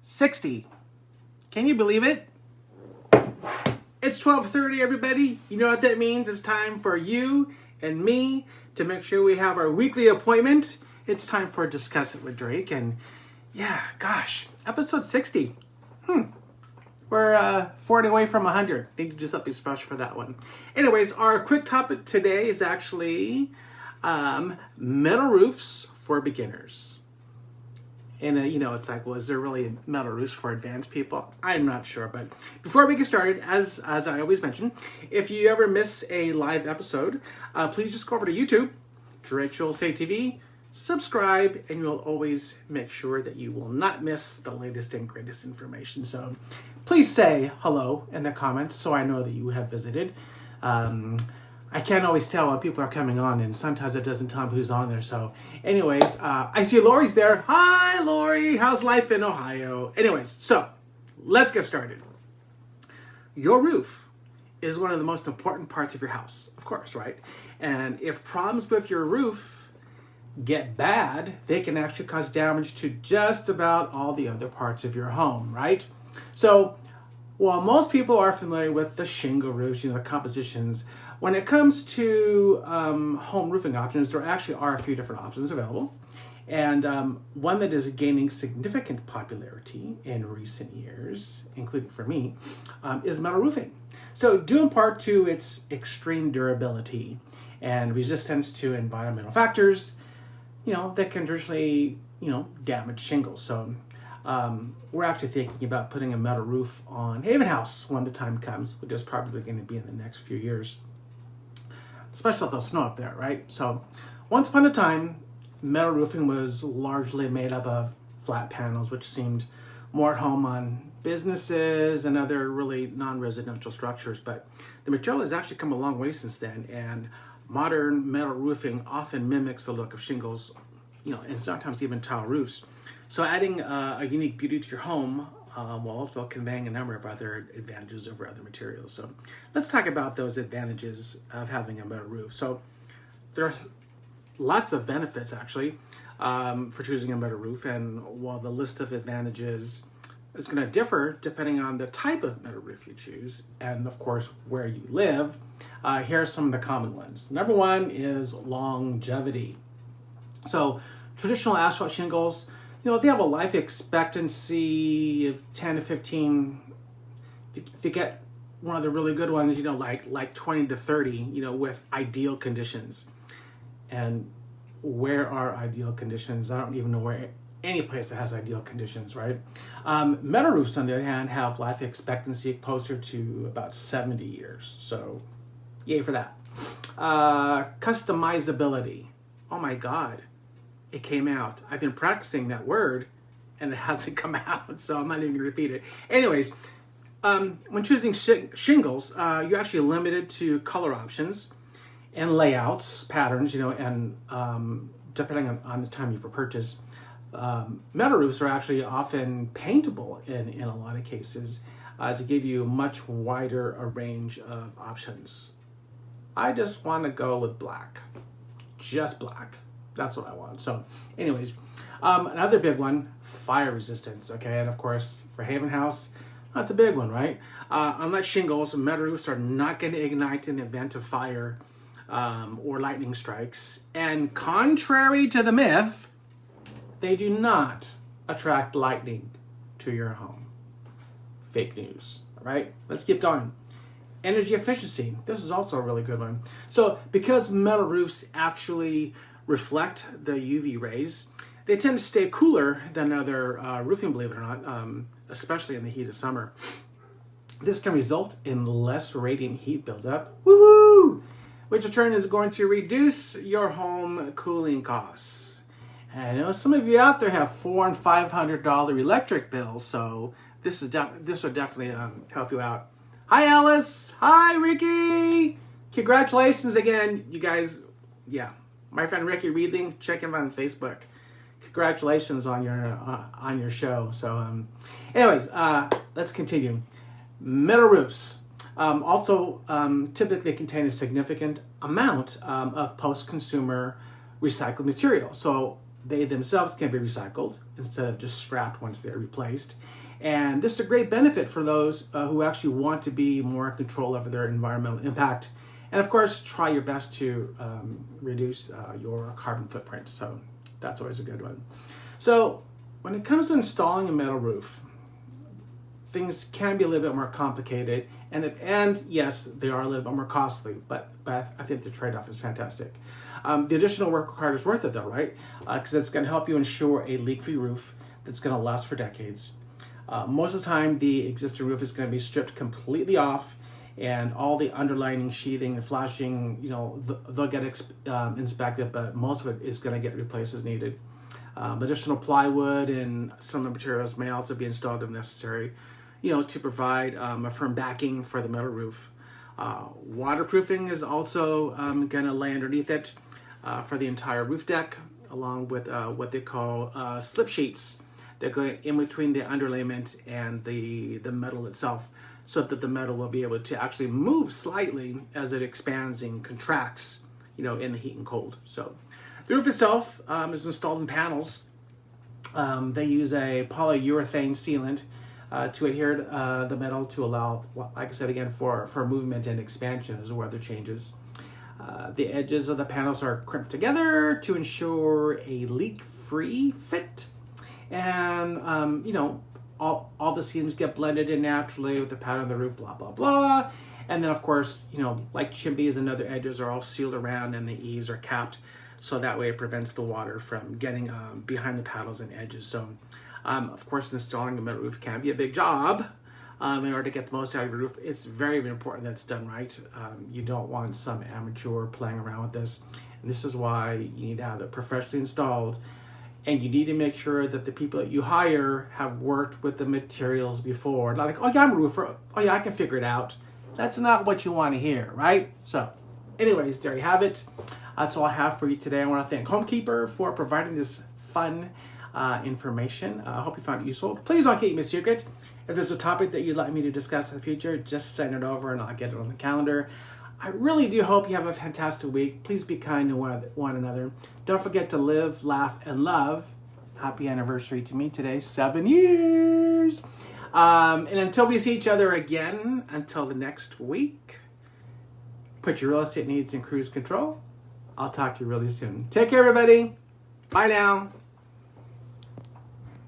60. Can you believe it? It's 12:30, everybody. You know what that means. It's time for you and me to make sure we have our weekly appointment. It's time for Discuss It with Drake. And yeah, gosh, episode 60. We're 40 away from 100. Need to do something special for that one. Anyways, our quick topic today is actually metal roofs for beginners. And it's like, well, is there really metal roofs for advanced people? I'm not sure. But before we get started, as I always mention, if you ever miss a live episode, please just go over to YouTube, Drake Say TV, subscribe, and you'll always make sure that you will not miss the latest and greatest information. So please say hello in the comments so I know that you have visited. I can't always tell when people are coming on, and sometimes it doesn't tell me who's on there. So anyways, I see Lori's there. Hi, Lori. How's life in Ohio? Anyways, so let's get started. Your roof is one of the most important parts of your house, of course, right? And if problems with your roof get bad, they can actually cause damage to just about all the other parts of your home, right? So while most people are familiar with the shingle roofs, the compositions, when it comes to home roofing options, there actually are a few different options available. And one that is gaining significant popularity in recent years, including for me, is metal roofing. So due in part to its extreme durability and resistance to environmental factors, that can traditionally, damage shingles. So we're actually thinking about putting a metal roof on Haven House when the time comes, which is probably going to be in the next few years. Especially with the snow up there, right? So once upon a time, metal roofing was largely made up of flat panels, which seemed more at home on businesses and other really non-residential structures. But the material has actually come a long way since then, and modern metal roofing often mimics the look of shingles, and sometimes even tile roofs. So adding a unique beauty to your home while also conveying a number of other advantages over other materials. So let's talk about those advantages of having a metal roof. So there are lots of benefits actually for choosing a metal roof, and while the list of advantages is going to differ depending on the type of metal roof you choose and of course where you live, here are some of the common ones. Number one is longevity. So traditional asphalt shingles, they have a life expectancy of 10 to 15. If you get one of the really good ones, like 20 to 30, with ideal conditions. And where are ideal conditions? I don't even know where any place that has ideal conditions, right? Metal roofs, on the other hand, have life expectancy closer to about 70 years. So, yay for that. Customizability. Oh my God. It came out. I've been practicing that word and it hasn't come out, so I'm not even going to repeat it. Anyways, when choosing shingles, you're actually limited to color options and layouts, patterns, and depending on the time you purchase. Metal roofs are actually often paintable in a lot of cases to give you a much wider a range of options. I just want to go with black. Just black. That's what I want. So anyways, another big one, fire resistance. Okay, and of course for Haven House, that's a big one, right? Unlike shingles, metal roofs are not going to ignite in the event of fire or lightning strikes. And contrary to the myth, they do not attract lightning to your home. Fake news, all right? Let's keep going. Energy efficiency. This is also a really good one. So because metal roofs actually reflect the UV rays, they tend to stay cooler than other roofing, believe it or not, especially in the heat of summer. This can result in less radiant heat buildup, woohoo, which in turn is going to reduce your home cooling costs. And I know some of you out there have $400 and $500 electric bills, so this will definitely help you out. Hi, Alice. Hi, Ricky. Congratulations again, you guys. Yeah. My friend Ricky Reedling, check him out on Facebook. Congratulations on your show. So, anyways, let's continue. Metal roofs also typically contain a significant amount of post-consumer recycled material. So they themselves can be recycled instead of just scrapped once they're replaced. And this is a great benefit for those who actually want to be more in control over their environmental impact. And of course, try your best to reduce your carbon footprint. So that's always a good one. So when it comes to installing a metal roof, things can be a little bit more complicated. And yes, they are a little bit more costly, but I think the trade-off is fantastic. The additional work required is worth it though, right? Because it's going to help you ensure a leak-free roof that's going to last for decades. Most of the time, the existing roof is going to be stripped completely off, and all the underlining, sheathing, and flashing, they'll get inspected, but most of it is going to get replaced as needed. Additional plywood and some of the materials may also be installed if necessary, to provide a firm backing for the metal roof. Waterproofing is also going to lay underneath it for the entire roof deck, along with what they call slip sheets that go in between the underlayment and the metal itself, so that the metal will be able to actually move slightly as it expands and contracts, in the heat and cold. So the roof itself is installed in panels. They use a polyurethane sealant to adhere the metal to allow, like I said again, for movement and expansion as the weather changes. The edges of the panels are crimped together to ensure a leak-free fit. And, all the seams get blended in naturally with the pattern of the roof, blah, blah, blah. And then, of course, like chimneys and other edges are all sealed around and the eaves are capped. So that way it prevents the water from getting behind the panels and edges. So, of course, installing a metal roof can be a big job. In order to get the most out of your roof, it's very, very important that it's done right. You don't want some amateur playing around with this. And this is why you need to have it professionally installed. And you need to make sure that the people that you hire have worked with the materials before. Not like, oh yeah, I'm a roofer. Oh yeah, I can figure it out. That's not what you want to hear, right? So, anyways, there you have it. That's all I have for you today. I want to thank Homekeeper for providing this fun information. I hope you found it useful. Please don't keep me a secret. If there's a topic that you'd like me to discuss in the future, just send it over and I'll get it on the calendar. I really do hope you have a fantastic week. Please be kind to one another. Don't forget to live, laugh, and love. Happy anniversary to me today, 7 years. And until we see each other again, until the next week, put your real estate needs in cruise control. I'll talk to you really soon. Take care, everybody. Bye now.